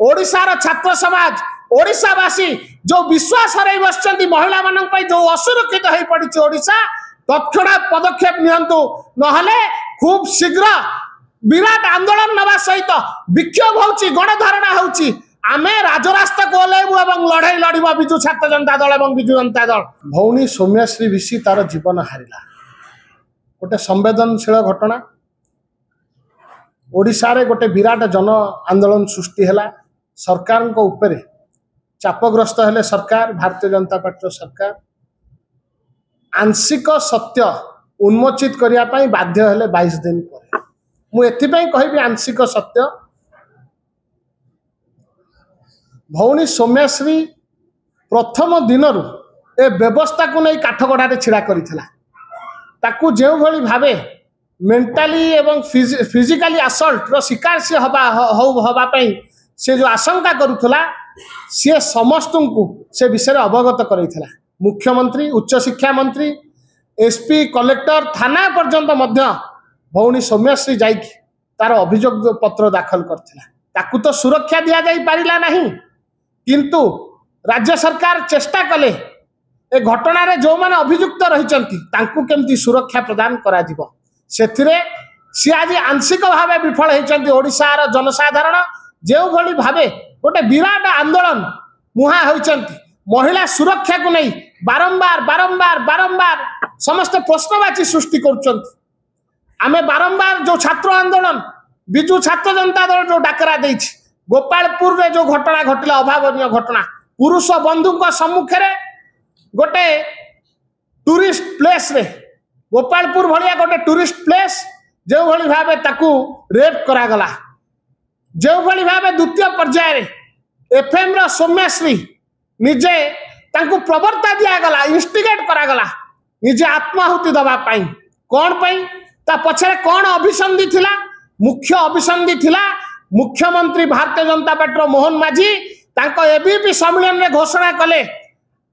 ओडिशार छात्र समाज ओडिशावासी जो विश्वास हराई बसचंती महिला मानन पई जो असुरक्षित होई पड़ी ओडिशा तत्क्षणात पदक्षेप नियंतु नहले खूब शीघ्र विराट आंदोलन नवा सहित विक्षोभ होउची गणधारणा होउची आमे राजरास्ता को ओलेबु एवं लड़ाई लड़िबा बिजु छात्र जनता दल एवं बिजु जनता दल। भौणी सौम्यश्री विशी तार जीवन हारिला गोटे संवेदनशील घटना ओडिशा रे गोटे विराट जन आंदोलन सृष्टि हैला सरकार को ऊपर चापग्रस्त हेले सरकार भारतीय जनता पार्टी सरकार आंशिक सत्य उन्मोचित करिया पई बाध्य हेले 22 दिन पर मु एथिपई कहबी आंशिक सत्य भौणी सौम्यश्री प्रथम दिनरु ए व्यवस्था को नहीं काठगड़ा छिड़ा करिथिला ताकू जो भली भावे मेंटाली एवं फिजिकली असल्ट रो शिकार से हवा पई से जो आशंका करुथला सी समस्त को से विषय अवगत करैथिला मुख्यमंत्री उच्च शिक्षा मंत्री एसपी कलेक्टर थाना पर्यंत मध्य भौणी सौम्यश्री जाइकी तार अभियोग पत्र दाखल करथिला ताकू तो सुरक्षा दिया जाई पारिला नहीं किंतु राज्य सरकार चेष्टा कले ए घटना रे जो माने अभियुक्त रहिचंती तांकू केमती सुरक्षा प्रदान करा जिवो सेथिरे सी आज आंशिक भावे विफल होइचंती ओडिशार जनसाधारण जो भली भावे गोटे विराट आंदोलन मुहा होइचंती महिला सुरक्षा को नहीं बारंबार बारंबार बारंबार समस्त प्रश्नवाची सृष्टि करुचंती आमे बारंबार जो छात्र आंदोलन बिजु छात्र जनता दल जो डाकरा देछि गोपालपुर रे जो घटना घटिला अभावनीय घटना पुरुष बंधु सम्मुखें गोटे टूरिस्ट प्लेस रे गोपालपुर भलिया गोटे टूरिस्ट प्लेस जो भली भावे ताकू रेप करा गला जो भली भावे द्वितीय पर्याय रे एफएम रो सौम्यश्री निजे तांकू प्रवर्ता दिया गला इंस्टिगेट करा गला निजे आत्माहुति दबा पाई कौन पाई ता पछरे कौन अभिसंधि थिला मुख्य अभिसंधि थिला मुख्यमंत्री भारतीय जनता पार्टी मोहन माझी तांको एबीपी सम्मेलन में घोषणा कले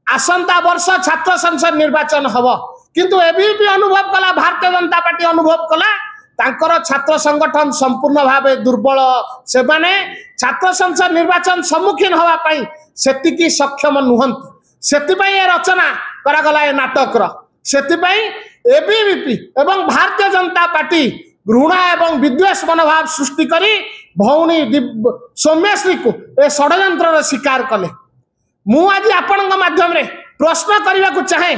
आसंता वर्ष छात्र संसद निर्वाचन हबो किंतु एबीपी अनुभव कला भारतीय जनता पार्टी अनुभव कला तांकर छात्र संगठन संपूर्ण भावे दुर्बल से माने छात्र संसद निर्वाचन सम्मुखीन हवा पाई सेतिकी सक्षम नुहंती सेति पई ए रचना करा गला ए नाटक रो सेति पई एबीपी एवं भारतीय जनता पार्टी घृणा एवं विद्वेष मनोभाव सृष्टि करी भौणी सौम्यश्री को ए षड्यंत्र शिकार कले मु आज आपण माध्यम रे प्रश्न करने को चाहे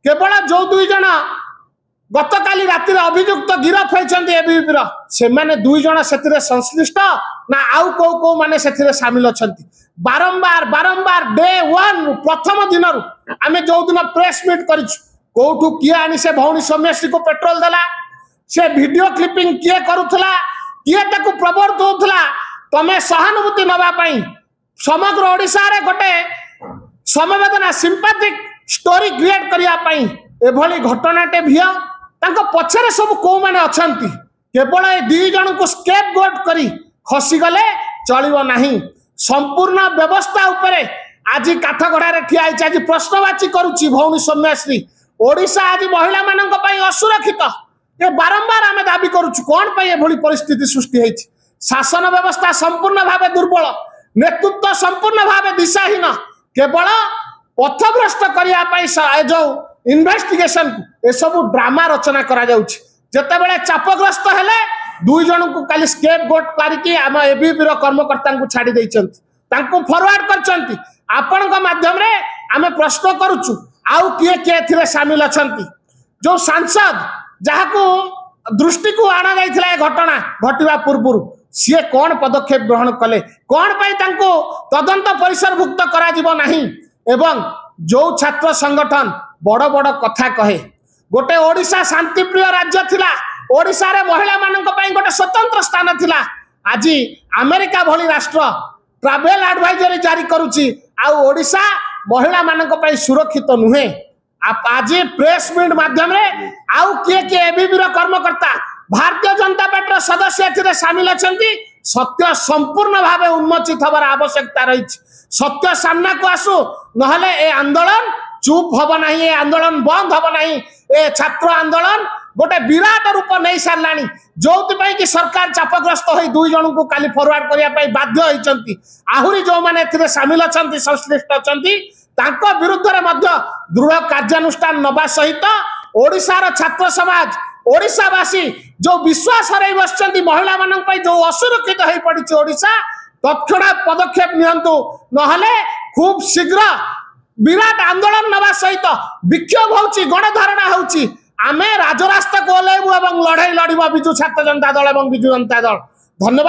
केवल जो दुई जन गत काली राति अभियुक्त गिरफ होइछन्ती एबीपी रो से माने दुई जन सेतिरे संश्लिष्ट ना आउ को माने सेतिरे शामिल अछन्ती बारंबार बारंबार डे 1 प्रथम दिन आमे जो दिन प्रेस मीट करिछु कोठू किए आनी से भौणी सौम्यश्री को पेट्रोल देला से वीडियो क्लिपिंग किए करुथला किए ताकू प्रवर्त होथला तमे सहानुभूति नबा पई समग्र ओडिसा रे गोटे समवेदना सिंपैथिक स्टोरी क्रिएट करिया पई एभली घटनाटे भिया तांको पछरे सब को माने अछंती केवल ए दुई जन को स्केपगोट करी खसी गले चलिबो नाही संपूर्ण व्यवस्था उपरे आज काठगड़ा रे ठिया आज प्रश्नवाची करूची भौणी सौम्यश्री ओडिशा आज महिला मानक पई असुरक्षित ये बारंबार आमे दाबी करूछु कोन पई एभली परिस्थिति सृष्टि हेछि शासन व्यवस्था संपूर्ण भावे दुर्बल नेतृत्व संपूर्ण भावे दिशाहीन केवल पथभ्रष्ट करिया पई जो इन्वेस्टिगेशन ए सब ड्रामा रचना करा जाउछि जते बेले चापग्रस्त हेले दुई जन को काली स्केपगोट करके आम एबीपी रो कर्मकर्ता को छाड़ी दैछन्ति तांको फॉरवर्ड करछन्ति आपण को माध्यम रे आमे प्रश्न करूछु आउ किए किए एथिरे शामिल अछन्ति जो सांसद जहाको दृष्टि को आना जाइथिला घटना घटिवा पूर्व सी कौन पदक्षेप ग्रहण कले कौन पाई तांको तदंत परिसरभुक्त करा जिवो नाही एवं जो छात्र संगठन बड़ बड़ कथा कहे गोटे ओडिशा शांतिप्रिय राज्य थिला ओडिशा रे महिला मानक पई गोटे स्वतंत्र स्थान थिला आज अमेरिका भली राष्ट्र ट्रैवल एडवाइजरी जारी करूची आ ओडिशा महिला मानक पई सुरक्षित नुहे आज प्रेस मीट माध्यम रे आउ किए किए एबीपी रो कर्मकर्ता भारतीय जनता पार्टी सदस्य एथिरे शामिल अछंती सत्य संपूर्ण भावे उन्मोचित हबार आवश्यकता रही सत्य सामना को आसु नहले ए आंदोलन चुप हब नहीं ए आंदोलन बंद हब नहीं ए छात्र आंदोलन गोटे विराट रूप नहीं सारा जो कि सरकार चापग्रस्त हो 2 जन को काली फरवर्ड करने बाध्य होती आहरी जो मैंने सामिल अच्छा संश्लिष्ट अच्छा विरुद्ध में दृढ़ कार्यानुष्ठान नवा सहित ओडिशार छात्र समाज ओडिशावासी जो विश्वास हर बस महिला मान जो असुरक्षित हो पड़ी ओडिशा तत्क्षणात पदक्षेप नियंतु नहले खूब शीघ्र विराट आंदोलन नवा सहित विक्षोभ होउची गणधारणा होउची आमे राजरास्ता को ओह्लैबु एवं लड़ाई लड़िबा बिजु छात्र जनता दल एवं बिजु जनता दल। धन्यवाद।